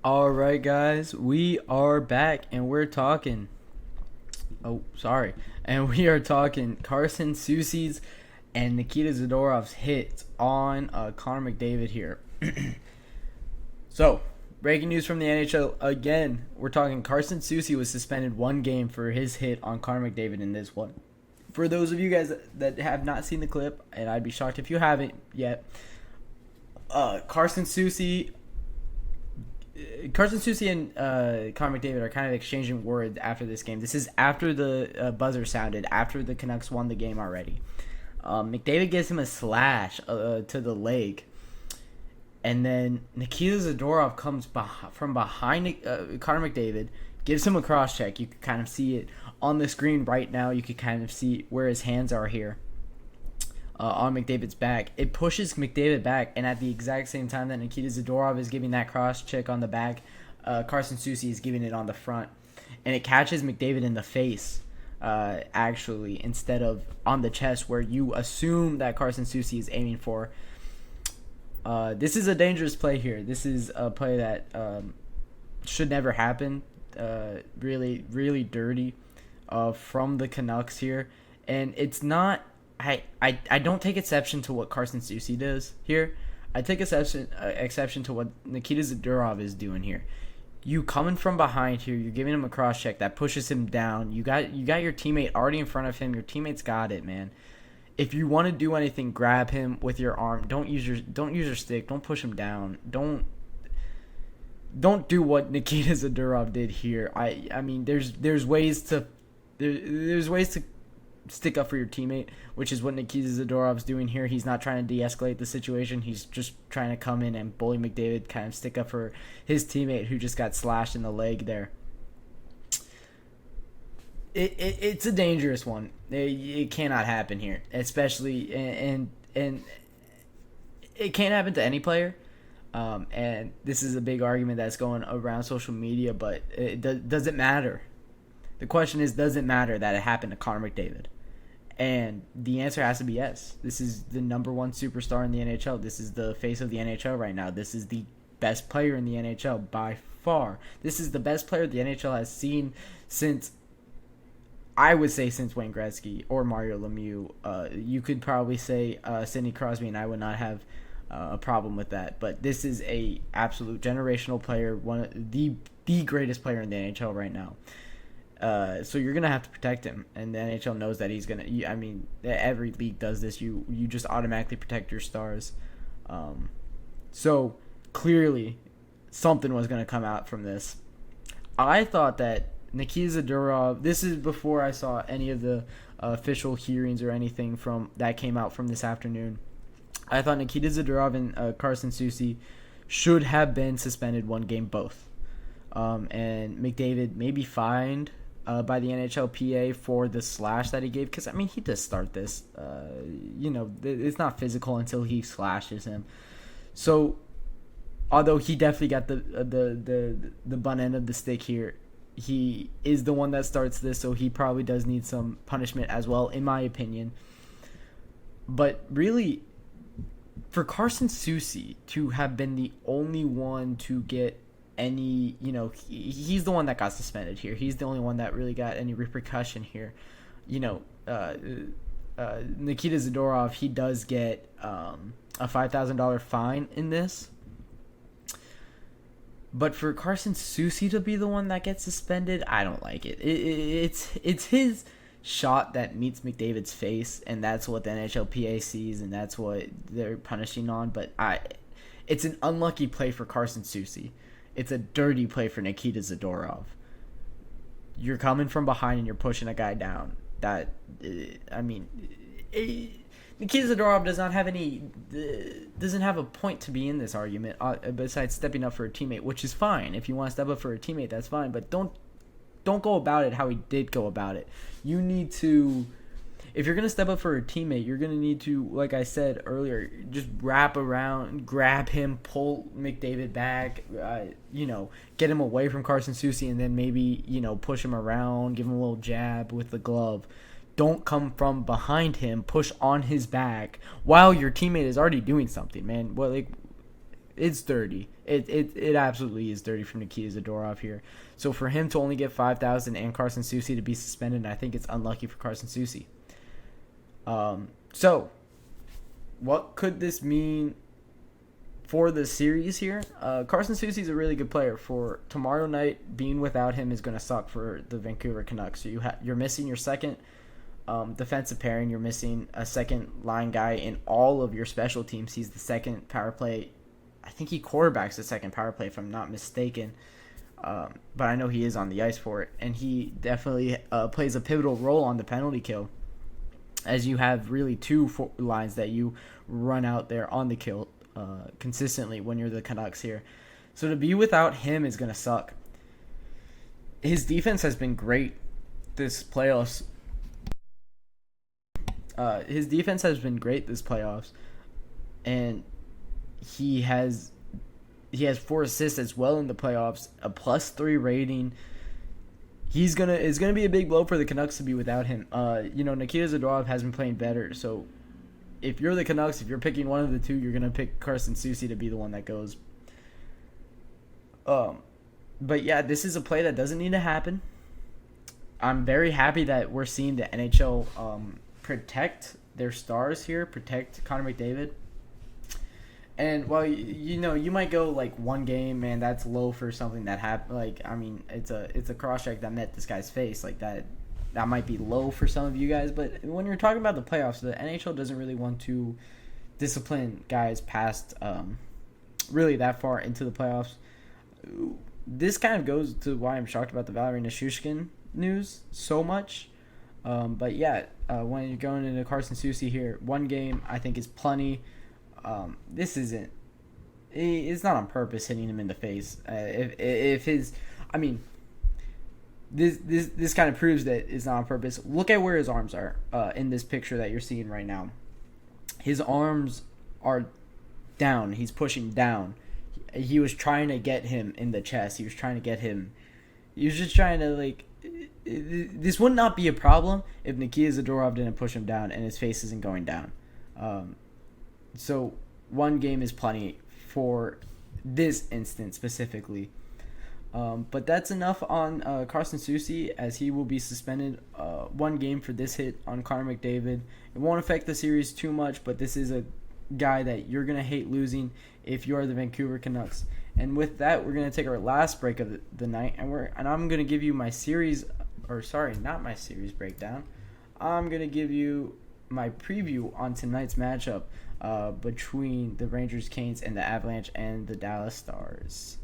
All right, guys, we are back and we're talking. Oh, sorry. And we are talking Carson Soucy's and Nikita Zadorov's hits on Connor McDavid here. So, breaking news from the NHL again. We're talking Carson Soucy was suspended 1 game for his hit on Connor McDavid in this one. For those of you guys that have not seen the clip, and I'd be shocked if you haven't yet, Carson Soucy and Connor McDavid are kind of exchanging words after this game. This is after the buzzer sounded, after the Canucks won the game already. McDavid gives him a slash to the leg. And then Nikita Zadorov comes from behind Connor McDavid, gives him a cross check. You can kind of see it on the screen right now. You can kind of see where his hands are here. On McDavid's back. It pushes McDavid back, and at the exact same time that Nikita Zadorov is giving that cross check on the back, Carson Soucy is giving it on the front. And it catches McDavid in the face, actually, instead of on the chest where you assume that Carson Soucy is aiming for. This is a dangerous play here. This is a play that should never happen. Really, really dirty from the Canucks here. And it's not... I don't take exception to what Carson Soucy does here. I take exception to what Nikita Zadorov is doing here. You coming from behind here, you're giving him a cross check that pushes him down. You got your teammate already in front of him. Your teammate's got it, man. If you want to do anything, grab him with your arm. Don't use your stick. Don't push him down. Don't do what Nikita Zadorov did here. I mean there's ways to stick up for your teammate, which is what Nikita Zadorov's doing here. He's not trying to de-escalate the situation. He's just trying to come in and bully McDavid, kind of stick up for his teammate who just got slashed in the leg there. It's a dangerous one. It cannot happen here, especially and it can't happen to any player. And this is a big argument that's going around social media, but does it matter? The question is, does it matter that it happened to Connor McDavid? And the answer has to be yes. This is the number one superstar in the NHL. This is the face of the NHL right now. This is the best player in the NHL by far. This is the best player the NHL has seen since, I would say, since Wayne Gretzky or Mario Lemieux. You could probably say Sidney Crosby, and I would not have a problem with that. But this is a absolute generational player, one of the greatest player in the NHL right now. So you're going to have to protect him, and the NHL knows that he's going to... I mean, every league does this. You just automatically protect your stars. So clearly something was going to come out from this. I thought that Nikita Zadorov... This is before I saw any of the official hearings or anything from that came out from this afternoon. I thought Nikita Zadorov and Carson Soucy should have been suspended 1 game both. And McDavid may be fined by the NHLPA for the slash that he gave, because I mean he does start this. It's not physical until he slashes him. So, although he definitely got the butt end of the stick here, he is the one that starts this, so he probably does need some punishment as well, in my opinion. But really, for Carson Soucy to have been the only one to get any, he's the one that got suspended here. He's the only one that really got any repercussion here. Nikita Zadorov, he does get a $5,000 fine in this. But for Carson Soucy to be the one that gets suspended, I don't like it. It's his shot that meets McDavid's face, and that's what the NHLPA sees, and that's what they're punishing on. But it's an unlucky play for Carson Soucy. It's a dirty play for Nikita Zadorov. You're coming from behind and you're pushing a guy down. Nikita Zadorov doesn't have a point to be in this argument besides stepping up for a teammate, which is fine. If you want to step up for a teammate, that's fine. But don't go about it how he did go about it. You need to... If you're going to step up for a teammate, you're going to need to, like I said earlier, just wrap around, grab him, pull McDavid back, get him away from Carson Soucy, and then maybe, push him around, give him a little jab with the glove. Don't come from behind him, push on his back while your teammate is already doing something, man. It's dirty. It absolutely is dirty from Nikita Zadorov here. So for him to only get 5,000 and Carson Soucy to be suspended, I think it's unlucky for Carson Soucy. So what could this mean for the series here? Carson Soucy is a really good player. For tomorrow night, being without him is going to suck for the Vancouver Canucks. So you're missing your second defensive pairing. You're missing a second line guy in all of your special teams. He's the second power play. I think he quarterbacks the second power play, if I'm not mistaken. But I know he is on the ice for it. And he definitely plays a pivotal role on the penalty kill, as you have really two lines that you run out there on the kill consistently when you're the Canucks here. So to be without him is going to suck. His defense has been great this playoffs. His defense has been great this playoffs. And he has 4 assists as well in the playoffs, a +3 rating. It's gonna be a big blow for the Canucks to be without him. Nikita Zadorov has been playing better. So if you're the Canucks, if you're picking one of the two, you're gonna pick Carson Soucy to be the one that goes. But yeah, this is a play that doesn't need to happen. I'm very happy that we're seeing the NHL protect their stars here, protect Connor McDavid. And while you might go like one game, man, that's low for something that happened. Like, I mean, it's a cross check that met this guy's face. Like that might be low for some of you guys. But when you're talking about the playoffs, the NHL doesn't really want to discipline guys past really that far into the playoffs. This kind of goes to why I'm shocked about the Valeri Nichushkin news so much. But yeah, when you're going into Carson Soucy here, one game I think is plenty. This isn't. It's not on purpose hitting him in the face. This kind of proves that it's not on purpose. Look at where his arms are in this picture that you're seeing right now. His arms are down. He's pushing down. He was trying to get him in the chest. He was trying to get him. He was just trying to This would not be a problem if Nikita Zadorov didn't push him down and his face isn't going down. So one game is plenty for this instance specifically. But that's enough on Carson Soucy, as he will be suspended one game for this hit on Connor McDavid. It won't affect the series too much, but this is a guy that you're going to hate losing if you are the Vancouver Canucks. And with that, we're going to take our last break of the night, and I'm going to give you my series, not my series breakdown. I'm going to give you my preview on tonight's matchup between the Rangers, Canes, and the Avalanche and the Dallas Stars.